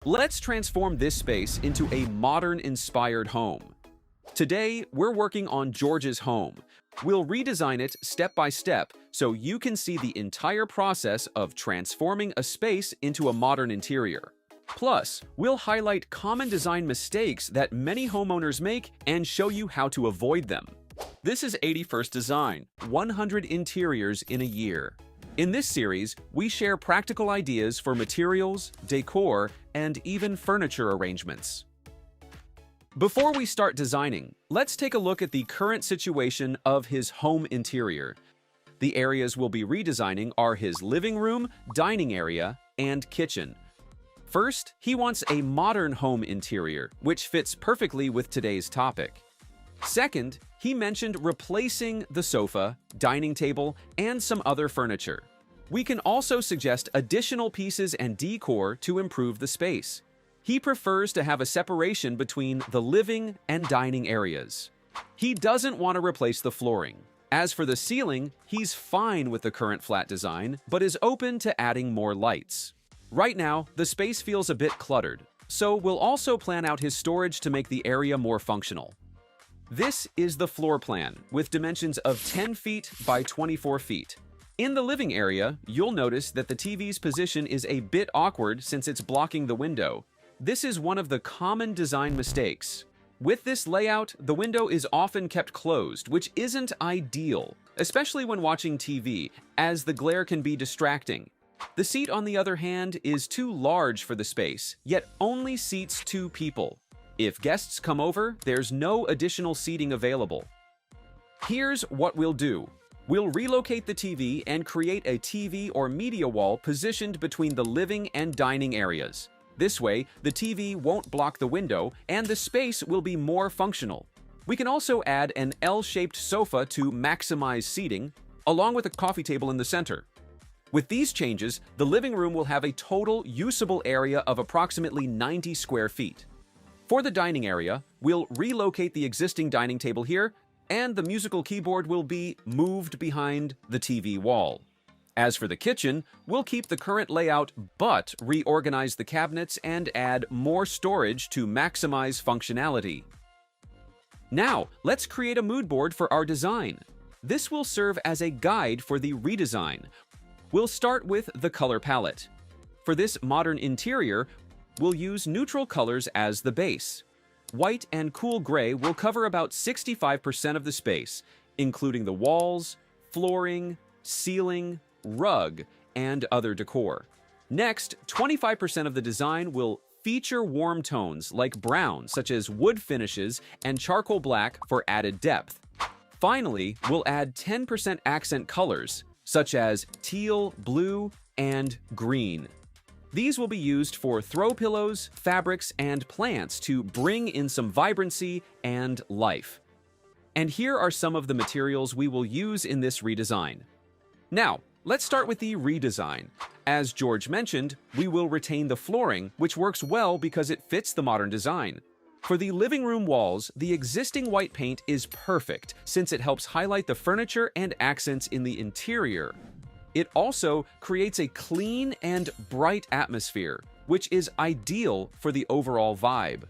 Let's transform this space into a modern-inspired home. Today, we're working on George's home. We'll redesign it step by step so you can see the entire process of transforming a space into a modern interior. Plus, we'll highlight common design mistakes that many homeowners make and show you how to avoid them. This is 81st Design, 100 interiors in a year. In this series, we share practical ideas for materials, decor, and even furniture arrangements. Before we start designing, let's take a look at the current situation of his home interior. The areas we'll be redesigning are his living room, dining area, and kitchen. First, he wants a modern home interior, which fits perfectly with today's topic. Second, he mentioned replacing the sofa, dining table, and some other furniture. We can also suggest additional pieces and decor to improve the space. He prefers to have a separation between the living and dining areas. He doesn't want to replace the flooring. As for the ceiling, he's fine with the current flat design, but is open to adding more lights. Right now, the space feels a bit cluttered, so we'll also plan out his storage to make the area more functional. This is the floor plan, with dimensions of 10 feet by 24 feet. In the living area, you'll notice that the TV's position is a bit awkward since it's blocking the window. This is one of the common design mistakes. With this layout, the window is often kept closed, which isn't ideal, especially when watching TV, as the glare can be distracting. The seat, on the other hand, is too large for the space, yet only seats 2 people. If guests come over, there's no additional seating available. Here's what we'll do. We'll relocate the TV and create a TV or media wall positioned between the living and dining areas. This way, the TV won't block the window and the space will be more functional. We can also add an L-shaped sofa to maximize seating, along with a coffee table in the center. With these changes, the living room will have a total usable area of approximately 90 square feet. For the dining area, we'll relocate the existing dining table here, and the musical keyboard will be moved behind the TV wall. As for the kitchen, we'll keep the current layout but reorganize the cabinets and add more storage to maximize functionality. Now, let's create a mood board for our design. This will serve as a guide for the redesign. We'll start with the color palette. For this modern interior, we'll use neutral colors as the base. White and cool gray will cover about 65% of the space, including the walls, flooring, ceiling, rug, and other decor. Next, 25% of the design will feature warm tones like brown, such as wood finishes, and charcoal black for added depth. Finally, we'll add 10% accent colors, such as teal, blue, and green. These will be used for throw pillows, fabrics, and plants to bring in some vibrancy and life. And here are some of the materials we will use in this redesign. Now, let's start with the redesign. As George mentioned, we will retain the flooring, which works well because it fits the modern design. For the living room walls, the existing white paint is perfect since it helps highlight the furniture and accents in the interior. It also creates a clean and bright atmosphere, which is ideal for the overall vibe.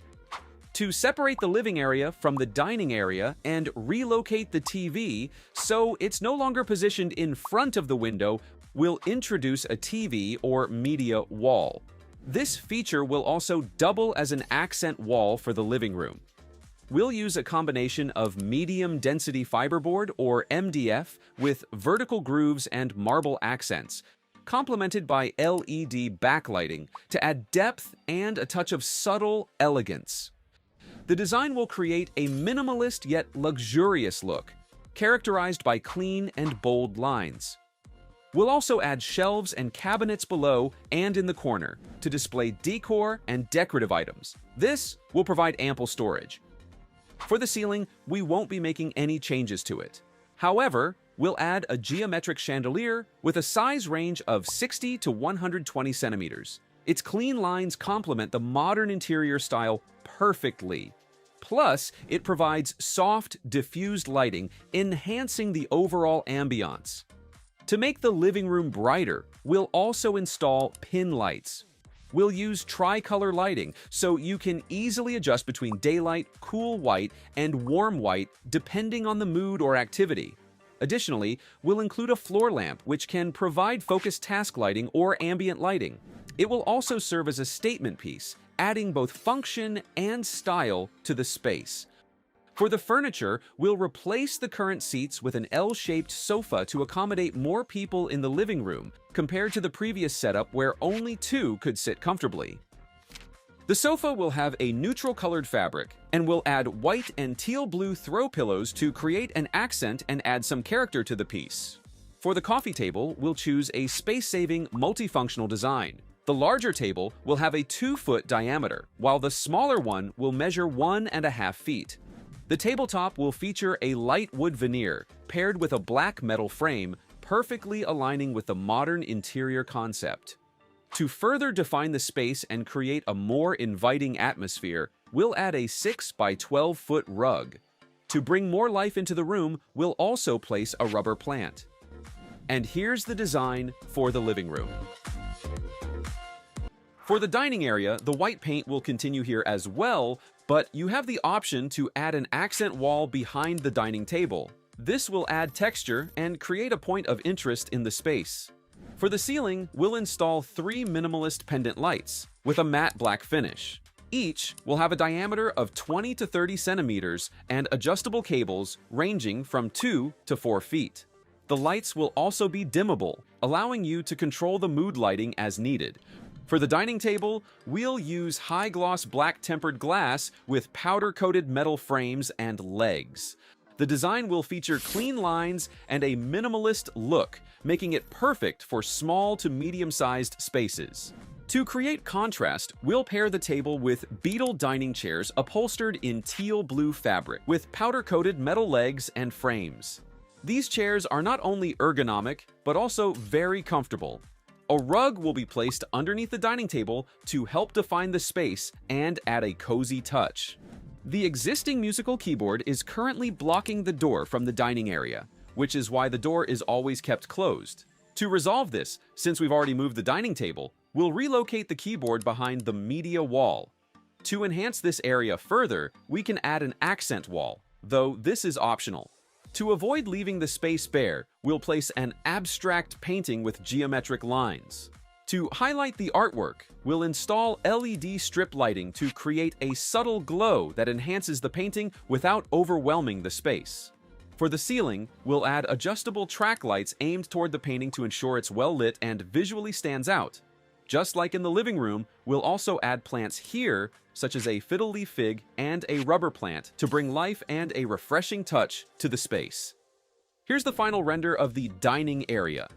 To separate the living area from the dining area and relocate the TV so it's no longer positioned in front of the window, we'll introduce a TV or media wall. This feature will also double as an accent wall for the living room. We'll use a combination of medium-density fiberboard, or MDF, with vertical grooves and marble accents, complemented by LED backlighting to add depth and a touch of subtle elegance. The design will create a minimalist yet luxurious look, characterized by clean and bold lines. We'll also add shelves and cabinets below and in the corner to display decor and decorative items. This will provide ample storage. For the ceiling, we won't be making any changes to it. However, we'll add a geometric chandelier with a size range of 60 to 120 centimeters. Its clean lines complement the modern interior style perfectly. Plus, it provides soft, diffused lighting, enhancing the overall ambiance. To make the living room brighter, we'll also install pin lights. We'll use tri-color lighting, so you can easily adjust between daylight, cool white, and warm white depending on the mood or activity. Additionally, we'll include a floor lamp which can provide focused task lighting or ambient lighting. It will also serve as a statement piece, adding both function and style to the space. For the furniture, we'll replace the current seats with an L-shaped sofa to accommodate more people in the living room, compared to the previous setup where only 2 could sit comfortably. The sofa will have a neutral-colored fabric, and we'll add white and teal-blue throw pillows to create an accent and add some character to the piece. For the coffee table, we'll choose a space-saving, multifunctional design. The larger table will have a 2-foot diameter, while the smaller one will measure 1.5 feet. The tabletop will feature a light wood veneer paired with a black metal frame, perfectly aligning with the modern interior concept. To further define the space and create a more inviting atmosphere, we'll add a 6 by 12-foot rug. To bring more life into the room, we'll also place a rubber plant. And here's the design for the living room. For the dining area, the white paint will continue here as well, but you have the option to add an accent wall behind the dining table. This will add texture and create a point of interest in the space. For the ceiling, we'll install 3 minimalist pendant lights with a matte black finish. Each will have a diameter of 20 to 30 centimeters and adjustable cables ranging from 2 to 4 feet. The lights will also be dimmable, allowing you to control the mood lighting as needed. For the dining table, we'll use high-gloss black tempered glass with powder-coated metal frames and legs. The design will feature clean lines and a minimalist look, making it perfect for small to medium-sized spaces. To create contrast, we'll pair the table with beetle dining chairs upholstered in teal blue fabric with powder-coated metal legs and frames. These chairs are not only ergonomic, but also very comfortable. A rug will be placed underneath the dining table to help define the space and add a cozy touch. The existing musical keyboard is currently blocking the door from the dining area, which is why the door is always kept closed. To resolve this, since we've already moved the dining table, we'll relocate the keyboard behind the media wall. To enhance this area further, we can add an accent wall, though this is optional. To avoid leaving the space bare, we'll place an abstract painting with geometric lines. To highlight the artwork, we'll install LED strip lighting to create a subtle glow that enhances the painting without overwhelming the space. For the ceiling, we'll add adjustable track lights aimed toward the painting to ensure it's well lit and visually stands out. Just like in the living room, we'll also add plants here, such as a fiddle leaf fig and a rubber plant, to bring life and a refreshing touch to the space. Here's the final render of the dining area.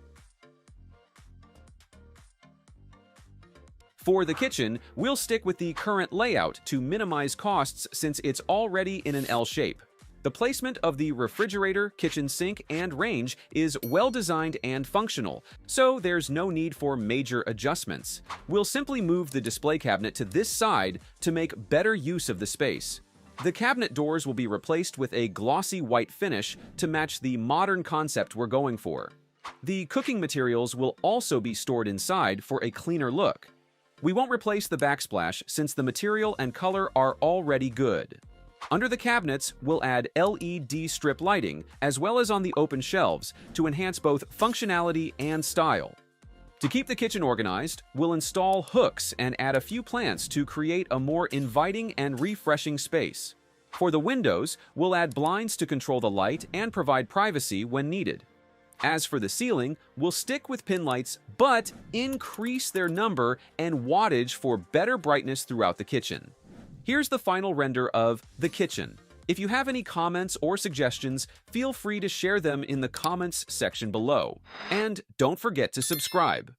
For the kitchen, we'll stick with the current layout to minimize costs since it's already in an L shape. The placement of the refrigerator, kitchen sink, and range is well designed and functional, so there's no need for major adjustments. We'll simply move the display cabinet to this side to make better use of the space. The cabinet doors will be replaced with a glossy white finish to match the modern concept we're going for. The cooking materials will also be stored inside for a cleaner look. We won't replace the backsplash since the material and color are already good. Under the cabinets, we'll add LED strip lighting, as well as on the open shelves, to enhance both functionality and style. To keep the kitchen organized, we'll install hooks and add a few plants to create a more inviting and refreshing space. For the windows, we'll add blinds to control the light and provide privacy when needed. As for the ceiling, we'll stick with pin lights, but increase their number and wattage for better brightness throughout the kitchen. Here's the final render of the kitchen. If you have any comments or suggestions, feel free to share them in the comments section below. And don't forget to subscribe.